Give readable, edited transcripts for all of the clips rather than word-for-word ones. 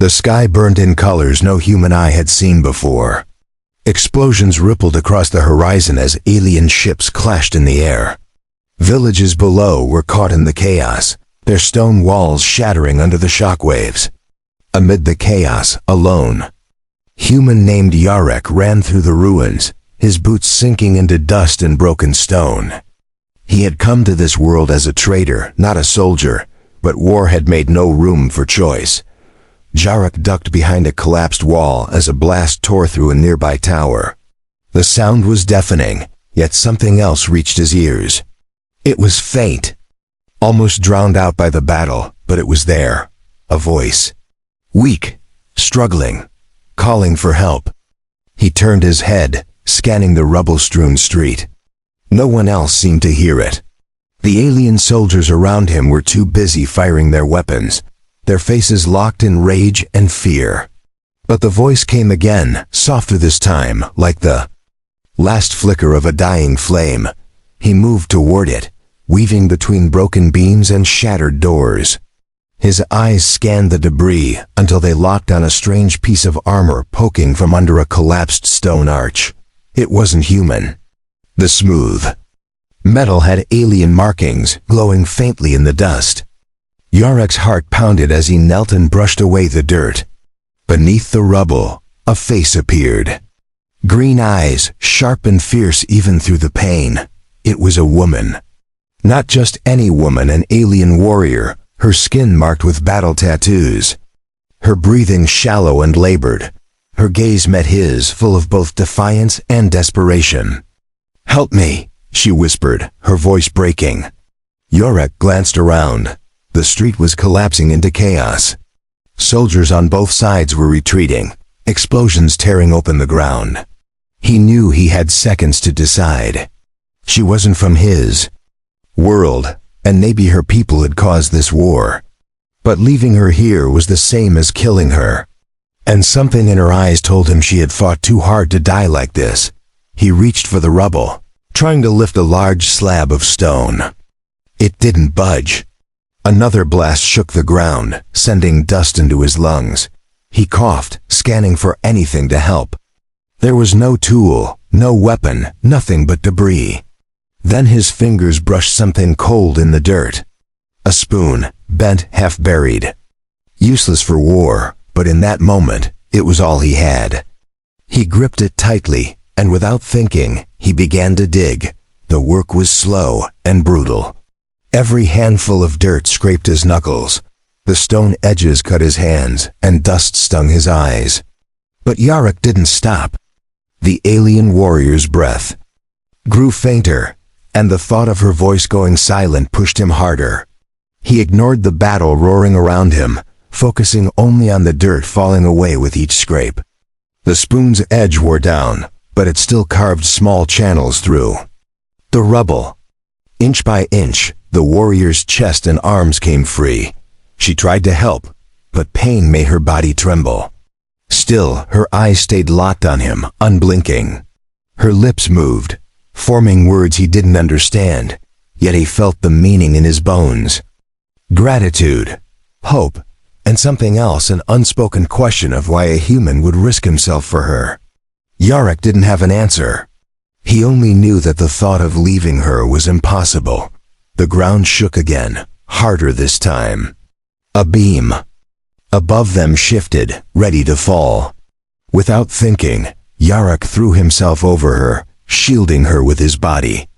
The sky burned in colors no human eye had seen before. Explosions rippled across the horizon as alien ships clashed in the air. Villages below were caught in the chaos, their stone walls shattering under the shockwaves. Amid the chaos, alone, human named Yarek ran through the ruins, his boots sinking into dust and broken stone. He had come to this world as a trader, not a soldier, but war had made no room for choice. Yarek ducked behind a collapsed wall as a blast tore through a nearby tower. The sound was deafening, yet something else reached his ears. It was faint, almost drowned out by the battle, but it was there. A voice. Weak, struggling, calling for help. He turned his head, scanning the rubble-strewn street. No one else seemed to hear it. The alien soldiers around him were too busy firing their weapons, their faces locked in rage and fear. But the voice came again, softer this time, like the last flicker of a dying flame. He moved toward it, weaving between broken beams and shattered doors. His eyes scanned the debris until they locked on a strange piece of armor poking from under a collapsed stone arch. It wasn't human. The smooth metal had alien markings glowing faintly in the dust. Yarek's heart pounded as he knelt and brushed away the dirt. Beneath the rubble, a face appeared. Green eyes, sharp and fierce even through the pain. It was a woman. Not just any woman, an alien warrior, her skin marked with battle tattoos. Her breathing shallow and labored. Her gaze met his, full of both defiance and desperation. "Help me," she whispered, her voice breaking. Yarek glanced around. The street was collapsing into chaos. Soldiers on both sides were retreating, explosions tearing open the ground. He knew he had seconds to decide. She wasn't from his world, and maybe her people had caused this war. But leaving her here was the same as killing her. And something in her eyes told him she had fought too hard to die like this. He reached for the rubble, trying to lift a large slab of stone. It didn't budge. Another blast shook the ground, sending dust into his lungs. He coughed, scanning for anything to help. There was no tool, no weapon, nothing but debris. Then his fingers brushed something cold in the dirt. A spoon, bent, half-buried. Useless for war, but in that moment, it was all he had. He gripped it tightly, and without thinking, he began to dig. The work was slow and brutal. Every handful of dirt scraped his knuckles. The stone edges cut his hands, and dust stung his eyes. But Yarek didn't stop. The alien warrior's breath grew fainter, and the thought of her voice going silent pushed him harder. He ignored the battle roaring around him, focusing only on the dirt falling away with each scrape. The spoon's edge wore down, but it still carved small channels through the rubble. Inch by inch, the warrior's chest and arms came free. She tried to help, but pain made her body tremble. Still, her eyes stayed locked on him, unblinking. Her lips moved, forming words he didn't understand, yet he felt the meaning in his bones. Gratitude, hope, and something else, an unspoken question of why a human would risk himself for her. Yarek didn't have an answer. He only knew that the thought of leaving her was impossible. The ground shook again, harder this time. A beam above them shifted, ready to fall. Without thinking, Yarek threw himself over her, shielding her with his body.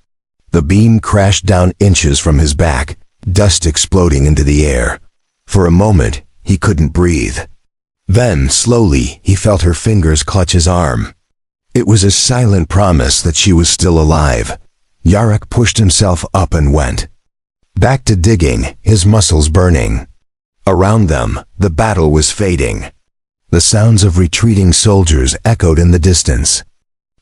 The beam crashed down inches from his back, dust exploding into the air. For a moment, he couldn't breathe. Then, slowly, he felt her fingers clutch his arm. It was a silent promise that she was still alive. Yarek pushed himself up and went back to digging, his muscles burning. Around them, the battle was fading. The sounds of retreating soldiers echoed in the distance.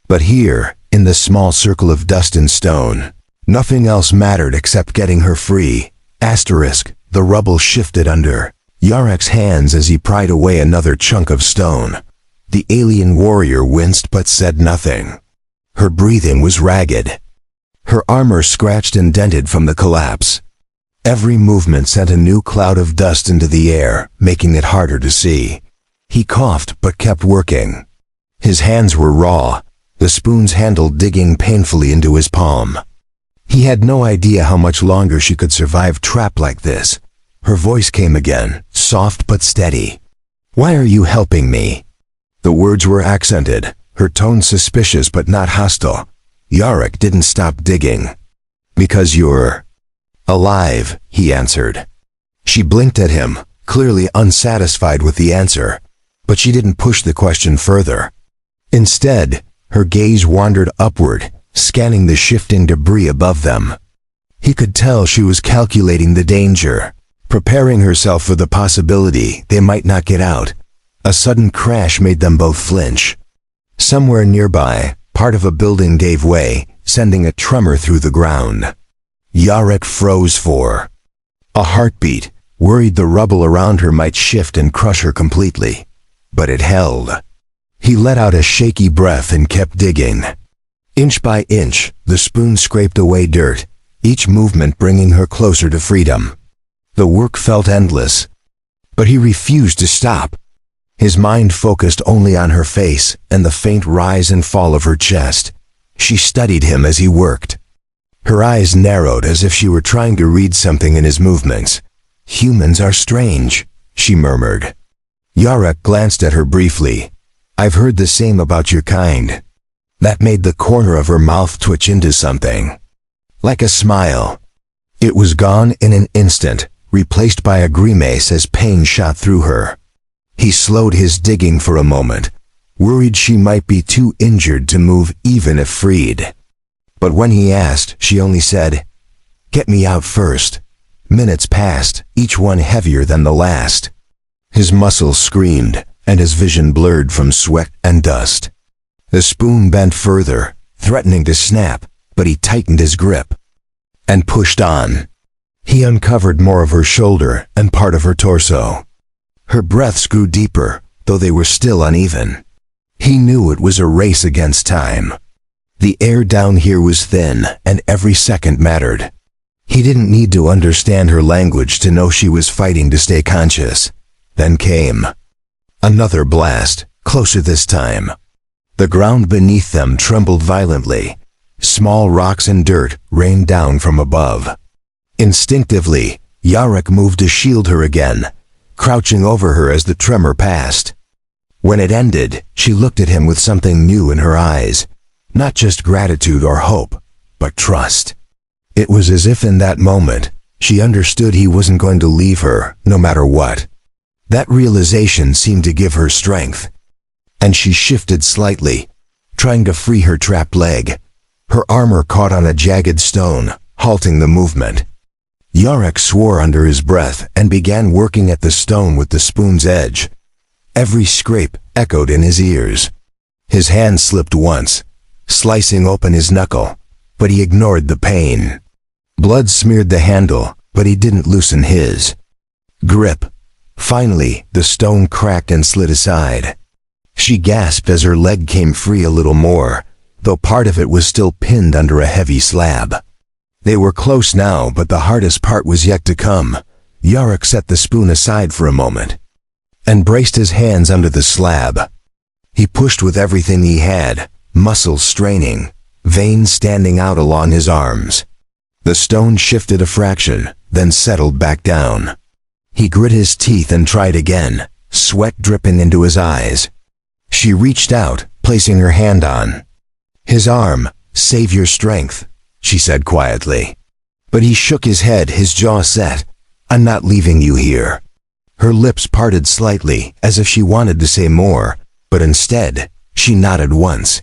But here, in the small circle of dust and stone, nothing else mattered except getting her free. The rubble shifted under Yarek's hands as he pried away another chunk of stone. The alien warrior winced but said nothing. Her breathing was ragged. Her armor scratched and dented from the collapse. Every movement sent a new cloud of dust into the air, making it harder to see. He coughed but kept working. His hands were raw, the spoon's handle digging painfully into his palm. He had no idea how much longer she could survive trapped like this. Her voice came again, soft but steady. "Why are you helping me?" The words were accented, her tone suspicious but not hostile. Yarek didn't stop digging. "Because you're alive," he answered. She blinked at him, clearly unsatisfied with the answer, but she didn't push the question further. Instead, her gaze wandered upward, scanning the shifting debris above them. He could tell she was calculating the danger, preparing herself for the possibility they might not get out. A sudden crash made them both flinch. Somewhere nearby, part of a building gave way, sending a tremor through the ground. Yarek froze for a heartbeat, worried the rubble around her might shift and crush her completely. But it held. He let out a shaky breath and kept digging. Inch by inch, the spoon scraped away dirt, each movement bringing her closer to freedom. The work felt endless, but he refused to stop. His mind focused only on her face and the faint rise and fall of her chest. She studied him as he worked. Her eyes narrowed as if she were trying to read something in his movements. "Humans are strange," she murmured. Yarek glanced at her briefly. "I've heard the same about your kind." That made the corner of her mouth twitch into something. Like a smile. It was gone in an instant, replaced by a grimace as pain shot through her. He slowed his digging for a moment, worried she might be too injured to move even if freed. But when he asked, she only said, "Get me out first." Minutes passed, each one heavier than the last. His muscles screamed, and his vision blurred from sweat and dust. The spoon bent further, threatening to snap, but he tightened his grip and pushed on. He uncovered more of her shoulder and part of her torso. Her breaths grew deeper, though they were still uneven. He knew it was a race against time. The air down here was thin, and every second mattered. He didn't need to understand her language to know she was fighting to stay conscious. Then came another blast, closer this time. The ground beneath them trembled violently. Small rocks and dirt rained down from above. Instinctively, Yarek moved to shield her again, crouching over her as the tremor passed. When it ended, she looked at him with something new in her eyes. Not just gratitude or hope, but trust. It was as if in that moment, she understood he wasn't going to leave her, no matter what. That realization seemed to give her strength. And she shifted slightly, trying to free her trapped leg. Her armor caught on a jagged stone, halting the movement. Yarek swore under his breath and began working at the stone with the spoon's edge. Every scrape echoed in his ears. His hand slipped once, slicing open his knuckle, but he ignored the pain. Blood smeared the handle, but he didn't loosen his grip. Finally, the stone cracked and slid aside. She gasped as her leg came free a little more, though part of it was still pinned under a heavy slab. They were close now, but the hardest part was yet to come. Yarek set the spoon aside for a moment and braced his hands under the slab. He pushed with everything he had, muscles straining, veins standing out along his arms. The stone shifted a fraction, then settled back down. He grit his teeth and tried again, sweat dripping into his eyes. She reached out, placing her hand on his arm. "Save your strength," she said quietly. But he shook his head, his jaw set. "I'm not leaving you here." Her lips parted slightly, as if she wanted to say more, but instead, she nodded once.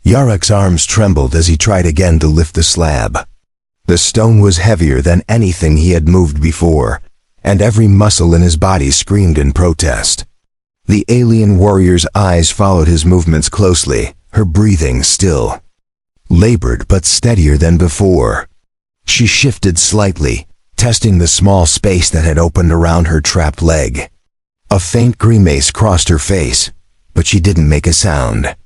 Yarek's arms trembled as he tried again to lift the slab. The stone was heavier than anything he had moved before, and every muscle in his body screamed in protest. The alien warrior's eyes followed his movements closely, her breathing still, labored but steadier than before. She shifted slightly, testing the small space that had opened around her trapped leg. A faint grimace crossed her face, but she didn't make a sound.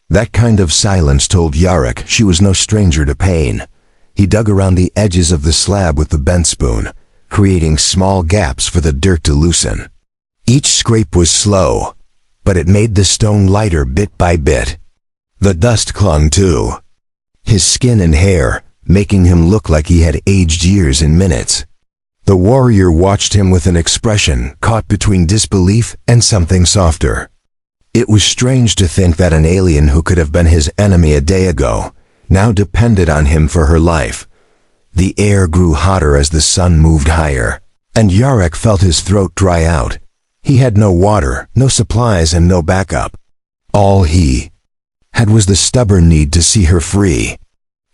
That kind of silence told Yarek she was no stranger to pain. He dug around the edges of the slab with the bent spoon, creating small gaps for the dirt to loosen. Each scrape was slow, but it made the stone lighter bit by bit. The dust clung too. His skin and hair, making him look like he had aged years in minutes. The warrior watched him with an expression caught between disbelief and something softer. It was strange to think that an alien who could have been his enemy a day ago now depended on him for her life. The air grew hotter as the sun moved higher, and Yarek felt his throat dry out. He had no water, no supplies, and no backup. All he had was the stubborn need to see her free.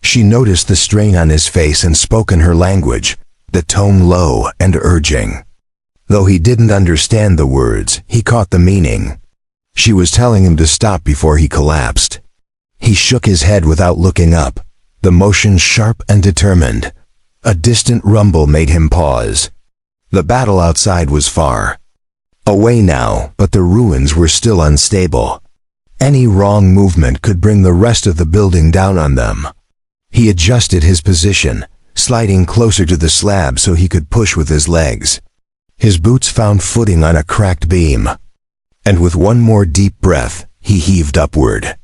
She noticed the strain on his face and spoke in her language, the tone low and urging. Though he didn't understand the words, he caught the meaning. She was telling him to stop before he collapsed. He shook his head without looking up, the motion sharp and determined. A distant rumble made him pause. The battle outside was far away now, but the ruins were still unstable. Any wrong movement could bring the rest of the building down on them. He adjusted his position, sliding closer to the slab so he could push with his legs. His boots found footing on a cracked beam, and with one more deep breath, he heaved upward.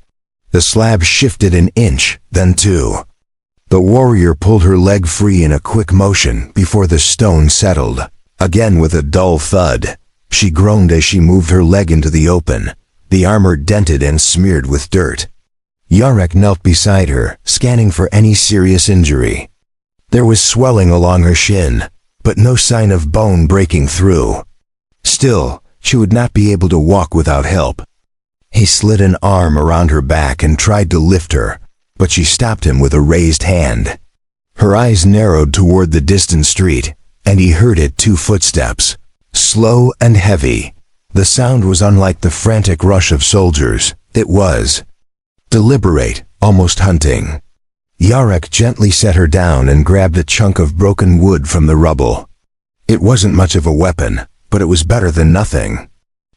The slab shifted an inch, then two. The warrior pulled her leg free in a quick motion before the stone settled. Again with a dull thud, she groaned as she moved her leg into the open, the armor dented and smeared with dirt. Yarek knelt beside her, scanning for any serious injury. There was swelling along her shin, but no sign of bone breaking through. Still, she would not be able to walk without help. He slid an arm around her back and tried to lift her, but she stopped him with a raised hand. Her eyes narrowed toward the distant street, and he heard it, 2 footsteps, slow and heavy. The sound was unlike the frantic rush of soldiers. It was deliberate, almost hunting. Yarek gently set her down and grabbed a chunk of broken wood from the rubble. It wasn't much of a weapon, but it was better than nothing.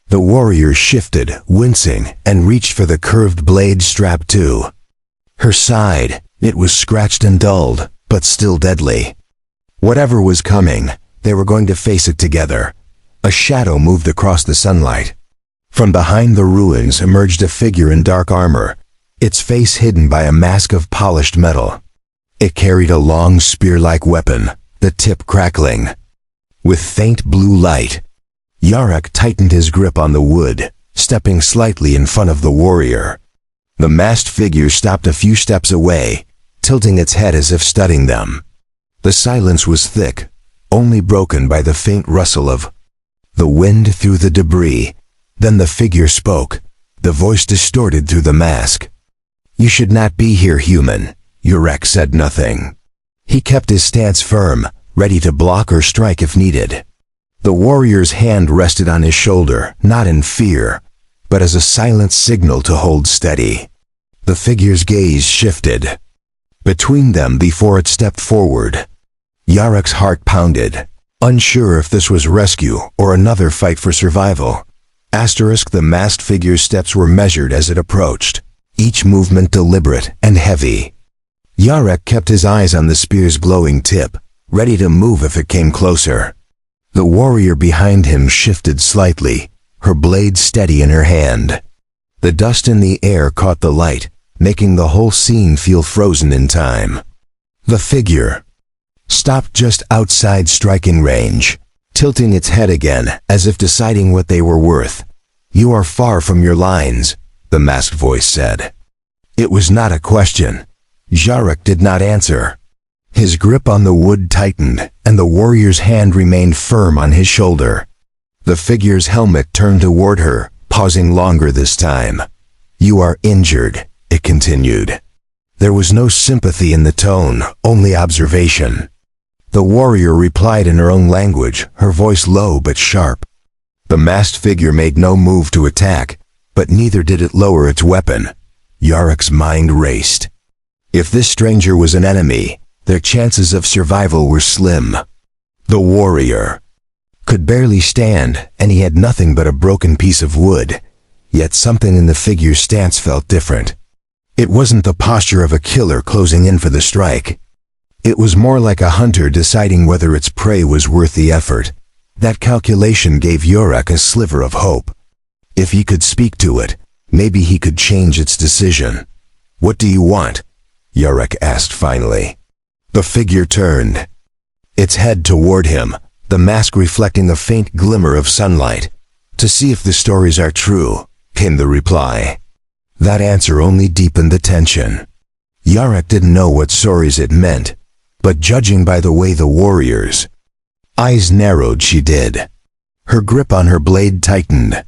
The warrior shifted, wincing, and reached for the curved blade strapped to her side. It was scratched and dulled, but still deadly. Whatever was coming, they were going to face it together. A shadow moved across the sunlight. From behind the ruins emerged a figure in dark armor, its face hidden by a mask of polished metal. It carried a long spear-like weapon, the tip crackling with faint blue light. Yarek tightened his grip on the wood, stepping slightly in front of the warrior. The masked figure stopped a few steps away, tilting its head as if studying them. The silence was thick, only broken by the faint rustle of the wind through the debris. Then the figure spoke, the voice distorted through the mask. "You should not be here, human." Yarek said nothing. He kept his stance firm, ready to block or strike if needed. The warrior's hand rested on his shoulder, not in fear, but as a silent signal to hold steady. The figure's gaze shifted between them before it stepped forward. Yarek's heart pounded, unsure if this was rescue or another fight for survival. The masked figure's steps were measured as it approached, each movement deliberate and heavy. Yarek kept his eyes on the spear's glowing tip, ready to move if it came closer. The warrior behind him shifted slightly, her blade steady in her hand. The dust in the air caught the light, making the whole scene feel frozen in time. The figure stopped just outside striking range, tilting its head again as if deciding what they were worth. "You are far from your lines," the masked voice said. It was not a question. Yarek did not answer. His grip on the wood tightened, and the warrior's hand remained firm on his shoulder. The figure's helmet turned toward her, pausing longer this time. "You are injured," it continued. There was no sympathy in the tone, only observation. The warrior replied in her own language, her voice low but sharp. The masked figure made no move to attack, but neither did it lower its weapon. Yarek's mind raced. If this stranger was an enemy, their chances of survival were slim. The warrior could barely stand, and he had nothing but a broken piece of wood. Yet something in the figure's stance felt different. It wasn't the posture of a killer closing in for the strike. It was more like a hunter deciding whether its prey was worth the effort. That calculation gave Yurek a sliver of hope. If he could speak to it, maybe he could change its decision. "What do you want?" Yurek asked finally. The figure turned, its head toward him, the mask reflecting a faint glimmer of sunlight. "To see if the stories are true," came the reply. That answer only deepened the tension. Yurek didn't know what stories it meant, but judging by the way the warriors' eyes narrowed, she did. Her grip on her blade tightened.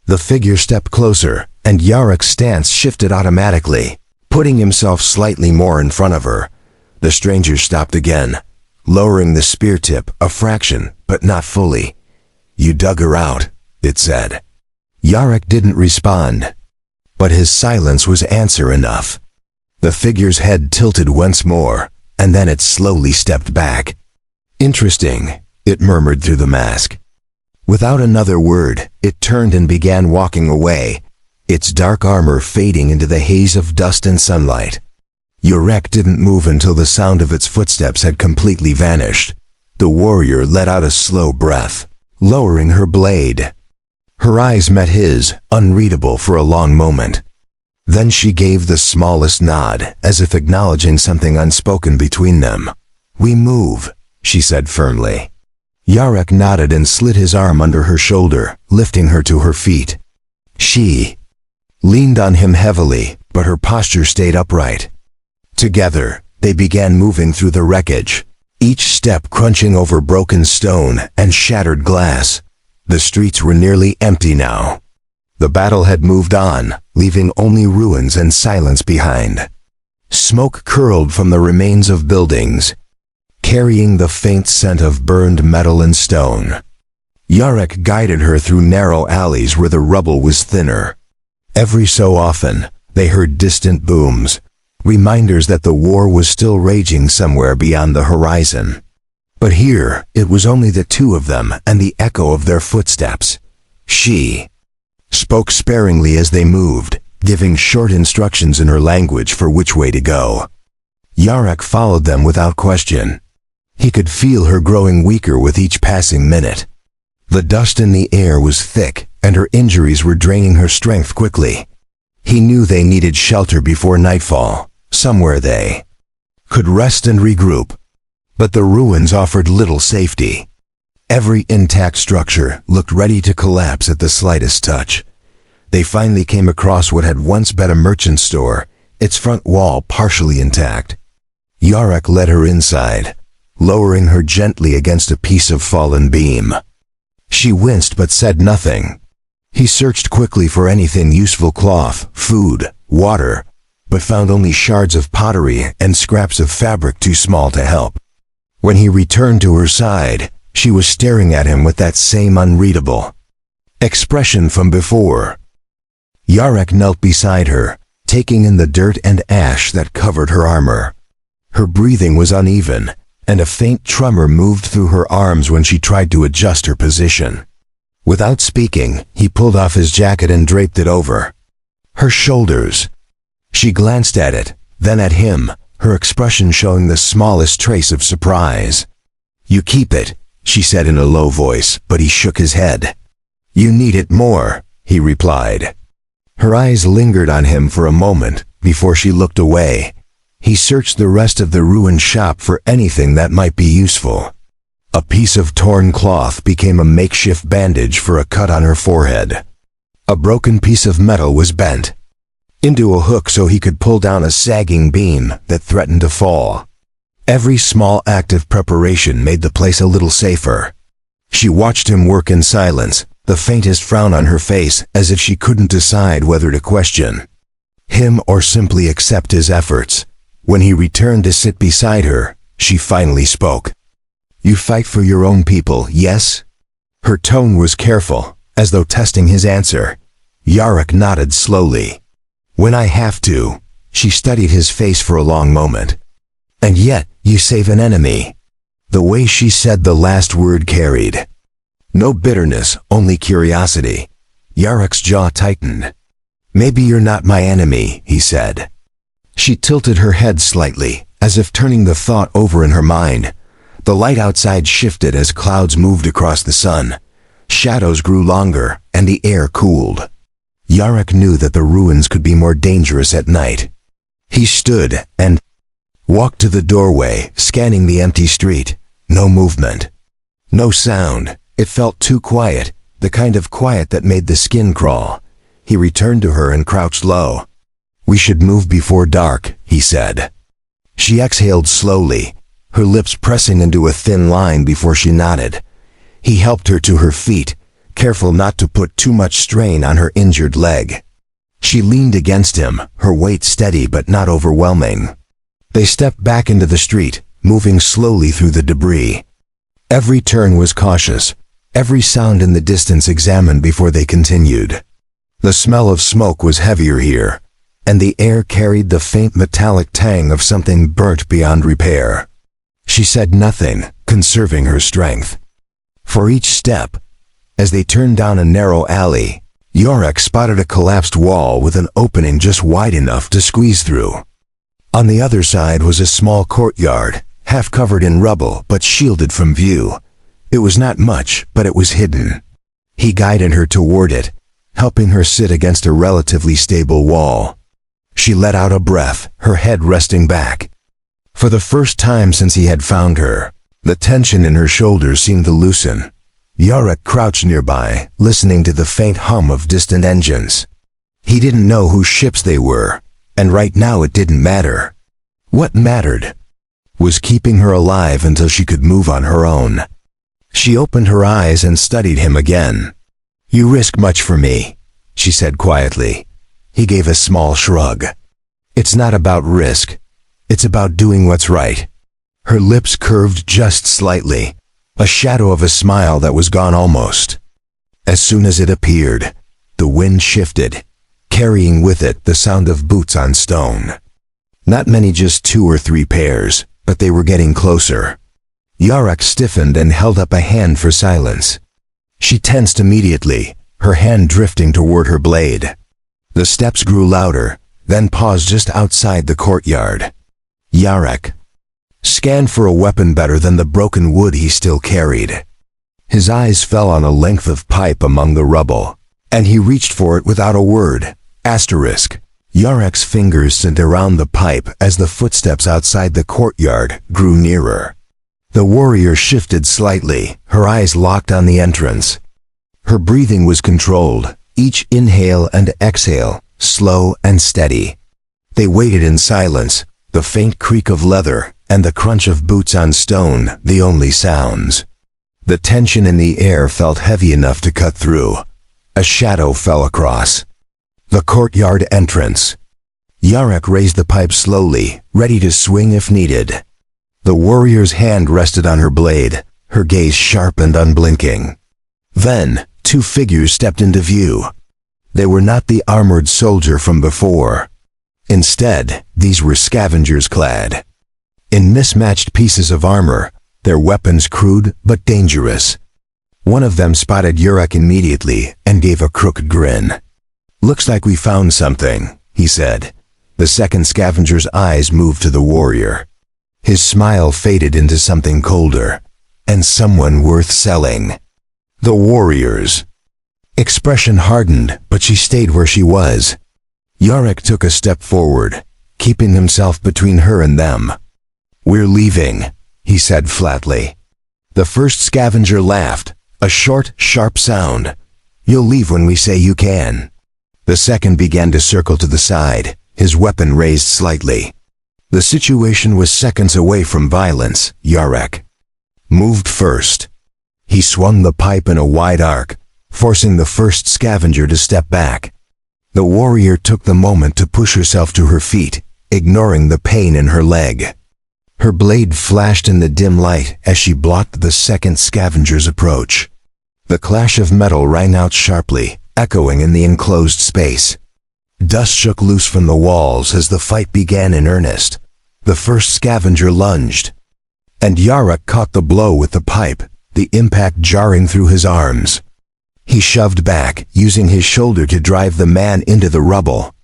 The figure stepped closer, and Yarek's stance shifted automatically, putting himself slightly more in front of her. The stranger stopped again, lowering the spear tip a fraction, but not fully. "You dug her out," it said. Yarek didn't respond, but his silence was answer enough. The figure's head tilted once more, and then it slowly stepped back. "Interesting," it murmured through the mask. Without another word, it turned and began walking away, its dark armor fading into the haze of dust and sunlight. Yurek didn't move until the sound of its footsteps had completely vanished. The warrior let out a slow breath, lowering her blade. Her eyes met his, unreadable for a long moment. Then she gave the smallest nod, as if acknowledging something unspoken between them. "We move," she said firmly. Yarek nodded and slid his arm under her shoulder, lifting her to her feet. She leaned on him heavily, but her posture stayed upright. Together, they began moving through the wreckage, each step crunching over broken stone and shattered glass. The streets were nearly empty now. The battle had moved on, leaving only ruins and silence behind. Smoke curled from the remains of buildings, carrying the faint scent of burned metal and stone. Yarek guided her through narrow alleys where the rubble was thinner. Every so often, they heard distant booms, reminders that the war was still raging somewhere beyond the horizon. But here, it was only the two of them and the echo of their footsteps. She spoke sparingly as they moved, giving short instructions in her language for which way to go. Yarek followed them without question. He could feel her growing weaker with each passing minute. The dust in the air was thick, and her injuries were draining her strength quickly. He knew they needed shelter before nightfall, somewhere they could rest and regroup. But the ruins offered little safety. Every intact structure looked ready to collapse at the slightest touch. They finally came across what had once been a merchant store, its front wall partially intact. Yarek led her inside, lowering her gently against a piece of fallen beam. She winced but said nothing. He searched quickly for anything useful: cloth, food, water, but found only shards of pottery and scraps of fabric too small to help. When he returned to her side, she was staring at him with that same unreadable expression from before. Yarek knelt beside her, taking in the dirt and ash that covered her armor. Her breathing was uneven, and a faint tremor moved through her arms when she tried to adjust her position. Without speaking, he pulled off his jacket and draped it over her shoulders. She glanced at it, then at him, her expression showing the smallest trace of surprise. "You keep it," she said in a low voice, but he shook his head. "You need it more," he replied. Her eyes lingered on him for a moment before she looked away. He searched the rest of the ruined shop for anything that might be useful. A piece of torn cloth became a makeshift bandage for a cut on her forehead. A broken piece of metal was bent into a hook so he could pull down a sagging beam that threatened to fall. Every small act of preparation made the place a little safer. She watched him work in silence, the faintest frown on her face, as if she couldn't decide whether to question him or simply accept his efforts. When he returned to sit beside her, she finally spoke. "You fight for your own people, yes?" Her tone was careful, as though testing his answer. Yarek nodded slowly. "When I have to." She studied his face for a long moment. "And yet, you save an enemy." The way she said the last word carried no bitterness, only curiosity. Yarek's jaw tightened. "Maybe you're not my enemy," he said. She tilted her head slightly, as if turning the thought over in her mind. The light outside shifted as clouds moved across the sun. Shadows grew longer, and the air cooled. Yarek knew that the ruins could be more dangerous at night. He stood and walked to the doorway, scanning the empty street. No movement. No sound. It felt too quiet, the kind of quiet that made the skin crawl. He returned to her and crouched low. "We should move before dark," he said. She exhaled slowly, her lips pressing into a thin line before she nodded. He helped her to her feet, careful not to put too much strain on her injured leg. She leaned against him, her weight steady but not overwhelming. They stepped back into the street, moving slowly through the debris. Every turn was cautious, every sound in the distance examined before they continued. The smell of smoke was heavier here, and the air carried the faint metallic tang of something burnt beyond repair. She said nothing, conserving her strength. For each step, as they turned down a narrow alley, Yarek spotted a collapsed wall with an opening just wide enough to squeeze through. On the other side was a small courtyard, half covered in rubble but shielded from view. It was not much, but it was hidden. He guided her toward it, helping her sit against a relatively stable wall. She let out a breath, her head resting back. For the first time since he had found her, the tension in her shoulders seemed to loosen. Yarek crouched nearby, listening to the faint hum of distant engines. He didn't know whose ships they were, and right now it didn't matter. What mattered was keeping her alive until she could move on her own. She opened her eyes and studied him again. "You risk much for me," she said quietly. He gave a small shrug. "It's not about risk. It's about doing what's right." Her lips curved just slightly, a shadow of a smile that was gone almost. As soon as it appeared, the wind shifted, carrying with it the sound of boots on stone. Not many, just 2 or 3 pairs, but they were getting closer. Yarek stiffened and held up a hand for silence. She tensed immediately, her hand drifting toward her blade. The steps grew louder, then paused just outside the courtyard. Yarek scanned for a weapon better than the broken wood he still carried. His eyes fell on a length of pipe among the rubble, and he reached for it without a word. Asterisk. Yarek's fingers sent around the pipe as the footsteps outside the courtyard grew nearer. The warrior shifted slightly, her eyes locked on the entrance. Her breathing was controlled, each inhale and exhale, slow and steady. They waited in silence, the faint creak of leather and the crunch of boots on stone the only sounds. The tension in the air felt heavy enough to cut through. A shadow fell across the courtyard entrance. Yarek raised the pipe slowly, ready to swing if needed. The warrior's hand rested on her blade, her gaze sharp and unblinking. Then, 2 figures stepped into view. They were not the armored soldier from before. Instead, these were scavengers clad in mismatched pieces of armor, their weapons crude but dangerous. One of them spotted Yarek immediately and gave a crooked grin. "Looks like we found something," he said. The second scavenger's eyes moved to the warrior. His smile faded into something colder. "And someone worth selling." The warrior's expression hardened, but she stayed where she was. Yarek took a step forward, keeping himself between her and them. "We're leaving," he said flatly. The first scavenger laughed, a short, sharp sound. "You'll leave when we say you can." The second began to circle to the side, his weapon raised slightly. The situation was seconds away from violence. Yarek moved first. He swung the pipe in a wide arc, forcing the first scavenger to step back. The warrior took the moment to push herself to her feet, ignoring the pain in her leg. Her blade flashed in the dim light as she blocked the second scavenger's approach. The clash of metal rang out sharply, echoing in the enclosed space. Dust shook loose from the walls as the fight began in earnest. The first scavenger lunged, and Yarek caught the blow with the pipe, the impact jarring through his arms. He shoved back, using his shoulder to drive the man into the rubble.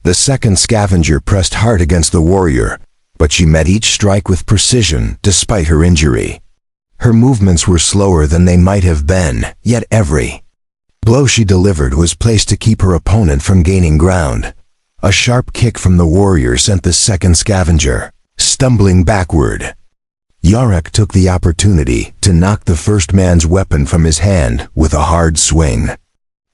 The second scavenger pressed hard against the warrior, but she met each strike with precision despite her injury. Her movements were slower than they might have been, yet every blow she delivered was placed to keep her opponent from gaining ground. A sharp kick from the warrior sent the second scavenger stumbling backward. Yarek took the opportunity to knock the first man's weapon from his hand with a hard swing.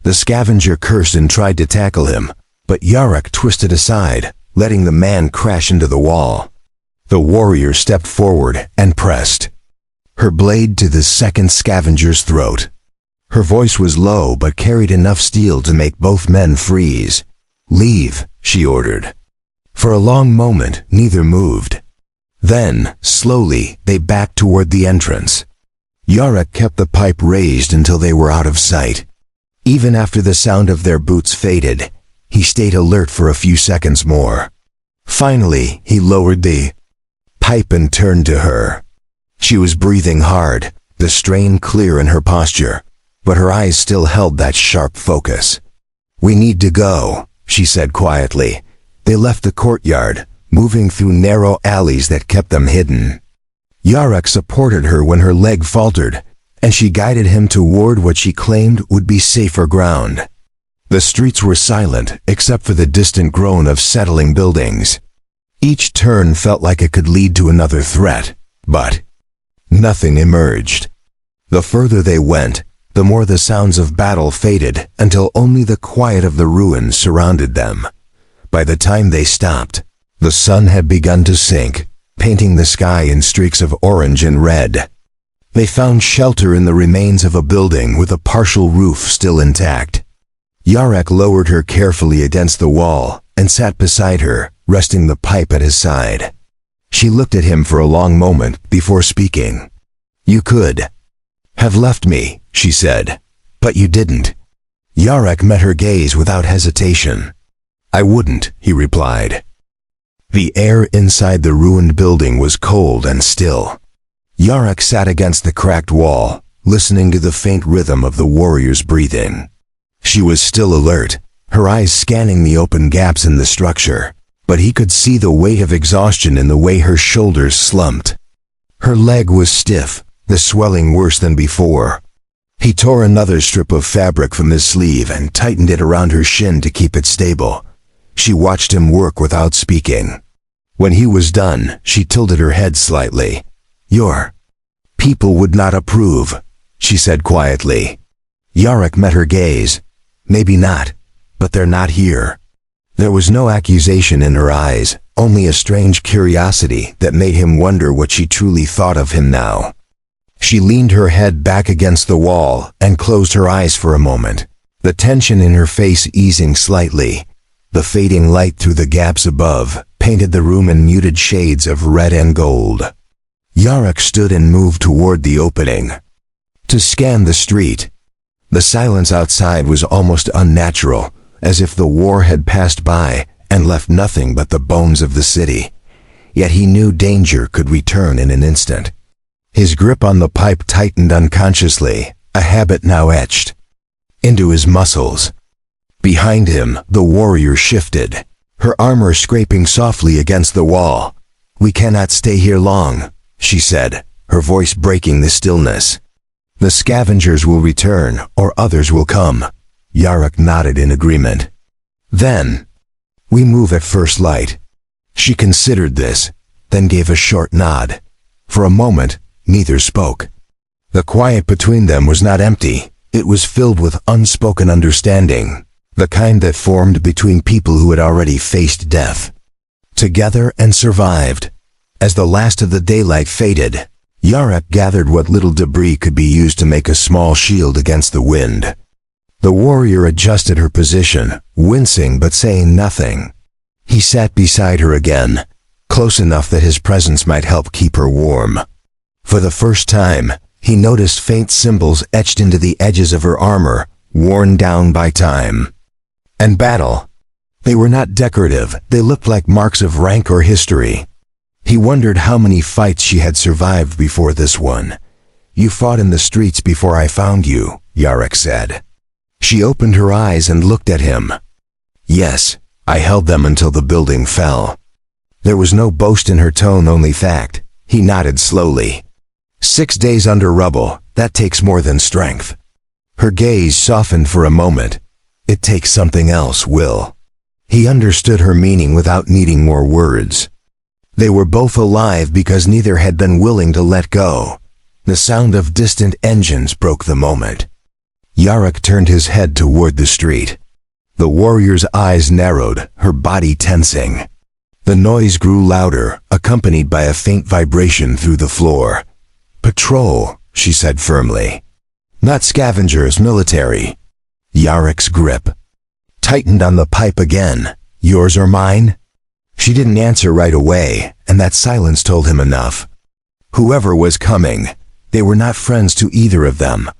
The scavenger cursed and tried to tackle him, but Yarek twisted aside, letting the man crash into the wall. The warrior stepped forward and pressed her blade to the second scavenger's throat. Her voice was low but carried enough steel to make both men freeze. "Leave," she ordered. For a long moment, neither moved. Then, slowly, they backed toward the entrance. Yarek kept the pipe raised until they were out of sight. Even after the sound of their boots faded, he stayed alert for a few seconds more. Finally, he lowered the pipe and turned to her. She was breathing hard, the strain clear in her posture, but her eyes still held that sharp focus. "We need to go," she said quietly. They left the courtyard, moving through narrow alleys that kept them hidden. Yarek supported her when her leg faltered, and she guided him toward what she claimed would be safer ground. The streets were silent except for the distant groan of settling buildings. Each turn felt like it could lead to another threat, but nothing emerged. The further they went, the more the sounds of battle faded until only the quiet of the ruins surrounded them. By the time they stopped, the sun had begun to sink, painting the sky in streaks of orange and red. They found shelter in the remains of a building with a partial roof still intact. Yarek lowered her carefully against the wall and sat beside her, resting the pipe at his side. She looked at him for a long moment before speaking. "You could have left me," she said, "but you didn't." Yarek met her gaze without hesitation. "I wouldn't," he replied. The air inside the ruined building was cold and still. Yarek sat against the cracked wall, listening to the faint rhythm of the warrior's breathing. She was still alert, her eyes scanning the open gaps in the structure, but he could see the weight of exhaustion in the way her shoulders slumped. Her leg was stiff, the swelling worse than before. He tore another strip of fabric from his sleeve and tightened it around her shin to keep it stable. She watched him work without speaking. When he was done, she tilted her head slightly. "Your people would not approve," she said quietly. Yarek met her gaze. "Maybe not, but they're not here." There was no accusation in her eyes, only a strange curiosity that made him wonder what she truly thought of him now. She leaned her head back against the wall and closed her eyes for a moment, the tension in her face easing slightly. The fading light through the gaps above painted the room in muted shades of red and gold. Yarek stood and moved toward the opening to scan the street. The silence outside was almost unnatural, as if the war had passed by and left nothing but the bones of the city. Yet he knew danger could return in an instant. His grip on the pipe tightened unconsciously, a habit now etched into his muscles. Behind him, the warrior shifted, her armor scraping softly against the wall. "We cannot stay here long," she said, her voice breaking the stillness. "The scavengers will return, or others will come." Yarek nodded in agreement. "Then, we move at first light." She considered this, then gave a short nod. For a moment, neither spoke. The quiet between them was not empty, it was filled with unspoken understanding, the kind that formed between people who had already faced death together and survived. As the last of the daylight faded, Yarek gathered what little debris could be used to make a small shield against the wind. The warrior adjusted her position, wincing but saying nothing. He sat beside her again, close enough that his presence might help keep her warm. For the first time, he noticed faint symbols etched into the edges of her armor, worn down by time and battle. They were not decorative, they looked like marks of rank or history. He wondered how many fights she had survived before this one. "You fought in the streets before I found you," Yarek said. She opened her eyes and looked at him. "Yes, I held them until the building fell." There was no boast in her tone, only fact. He nodded slowly. 6 days under rubble, that takes more than strength. Her gaze softened for a moment. It takes something else, Will. He understood her meaning without needing more words. They were both alive because neither had been willing to let go. The sound of distant engines broke the moment. Yarok turned his head toward the street. The warrior's eyes narrowed, her body tensing. The noise grew louder, accompanied by a faint vibration through the floor. "Patrol," she said firmly. "Not scavengers, military." Yarok's grip tightened on the pipe again. "Yours or mine?" She didn't answer right away, and that silence told him enough. Whoever was coming, they were not friends to either of them.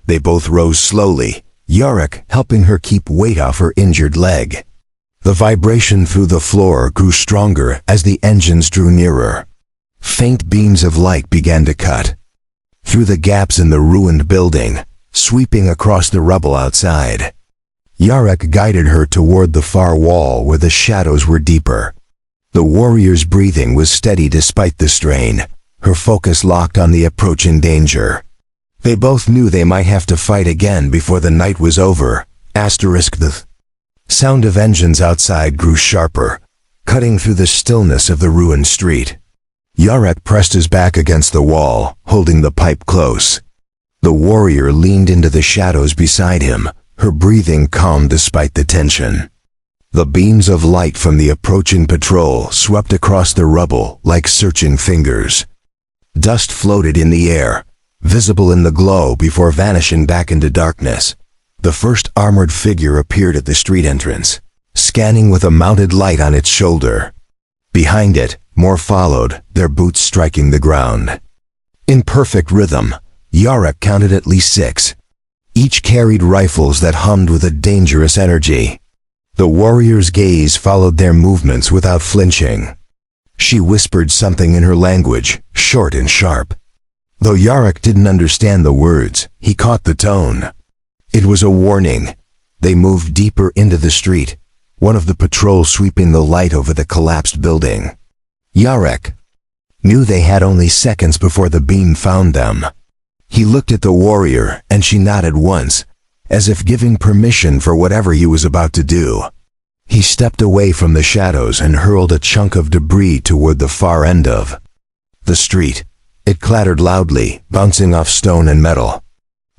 They both rose slowly, Yarok helping her keep weight off her injured leg. The vibration through the floor grew stronger as the engines drew nearer. Faint beams of light began to cut through the gaps in the ruined building, sweeping across the rubble outside. Yarok guided her toward the far wall where the shadows were deeper. The warrior's breathing was steady despite the strain, her focus locked on the approaching danger. They both knew they might have to fight again before the night was over. The sound of engines outside grew sharper, cutting through the stillness of the ruined street. Yarok pressed his back against the wall, holding the pipe close. The warrior leaned into the shadows beside him, her breathing calm despite the tension. The beams of light from the approaching patrol swept across the rubble like searching fingers. Dust floated in the air, visible in the glow before vanishing back into darkness. The first armored figure appeared at the street entrance, scanning with a mounted light on its shoulder. Behind it, more followed, their boots striking the ground. In perfect rhythm, Yarok counted at least 6. Each carried rifles that hummed with a dangerous energy. The warrior's gaze followed their movements without flinching. She whispered something in her language, short and sharp. Though Yarok didn't understand the words, he caught the tone. It was a warning. They moved deeper into the street, one of the patrol sweeping the light over the collapsed building. Yarok knew they had only seconds before the beam found them. He looked at the warrior, and she nodded once, as if giving permission for whatever he was about to do. He stepped away from the shadows and hurled a chunk of debris toward the far end of the street. It clattered loudly, bouncing off stone and metal.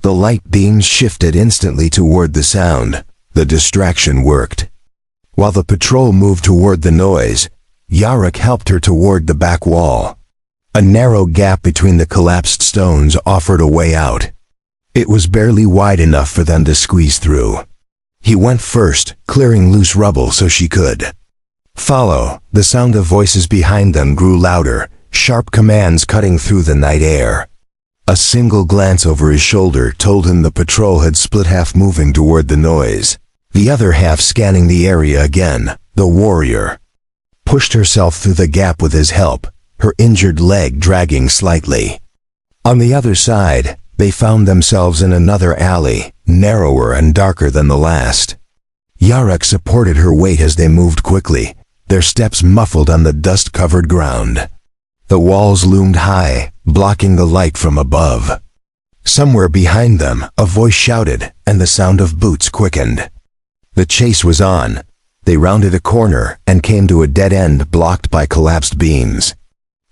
The light beams shifted instantly toward the sound. The distraction worked. While the patrol moved toward the noise, Yarok helped her toward the back wall. A narrow gap between the collapsed stones offered a way out. It was barely wide enough for them to squeeze through. He went first, clearing loose rubble so she could follow. The sound of voices behind them grew louder, sharp commands cutting through the night air. A single glance over his shoulder told him the patrol had split, half moving toward the noise, the other half scanning the area again. The warrior pushed herself through the gap with his help, her injured leg dragging slightly. On the other side, they found themselves in another alley, narrower and darker than the last. Yarok supported her weight as they moved quickly, their steps muffled on the dust-covered ground. The walls loomed high, blocking the light from above. Somewhere behind them, a voice shouted, and the sound of boots quickened. The chase was on. They rounded a corner and came to a dead end blocked by collapsed beams.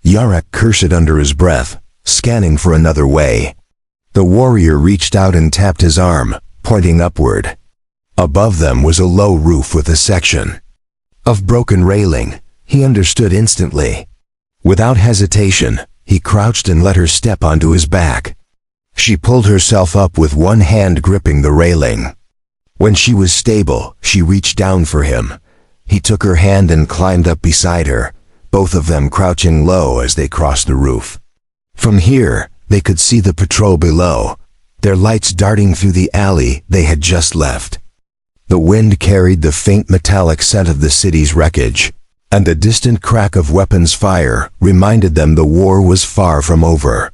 Yarok cursed under his breath, scanning for another way. The warrior reached out and tapped his arm, pointing upward. Above them was a low roof with a section of broken railing. He understood instantly. Without hesitation, he crouched and let her step onto his back. She pulled herself up with one hand gripping the railing. When she was stable, she reached down for him. He took her hand and climbed up beside her, both of them crouching low as they crossed the roof. From here, they could see the patrol below, their lights darting through the alley they had just left. The wind carried the faint metallic scent of the city's wreckage, and the distant crack of weapons fire reminded them the war was far from over.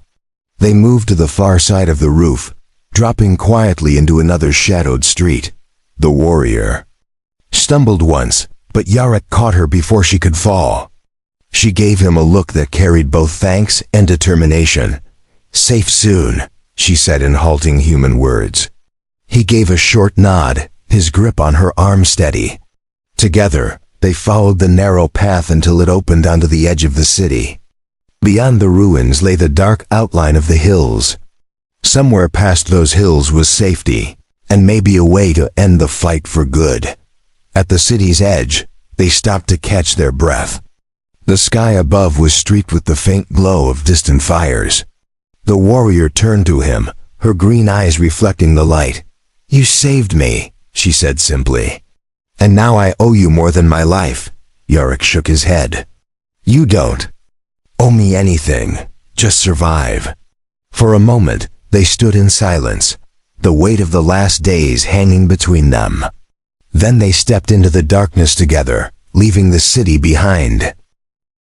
They moved to the far side of the roof, dropping quietly into another shadowed street. The warrior stumbled once, but Yarok caught her before she could fall. She gave him a look that carried both thanks and determination. Safe soon, she said in halting human words. He gave a short nod, his grip on her arm steady. Together, they followed the narrow path until it opened onto the edge of the city. Beyond the ruins lay the dark outline of the hills. Somewhere past those hills was safety, and maybe a way to end the fight for good. At the city's edge, they stopped to catch their breath. The sky above was streaked with the faint glow of distant fires. The warrior turned to him, her green eyes reflecting the light. "You saved me," she said simply. "And now I owe you more than my life." Yorick shook his head. "You don't owe me anything, just survive." For a moment, they stood in silence, the weight of the last days hanging between them. Then they stepped into the darkness together, leaving the city behind.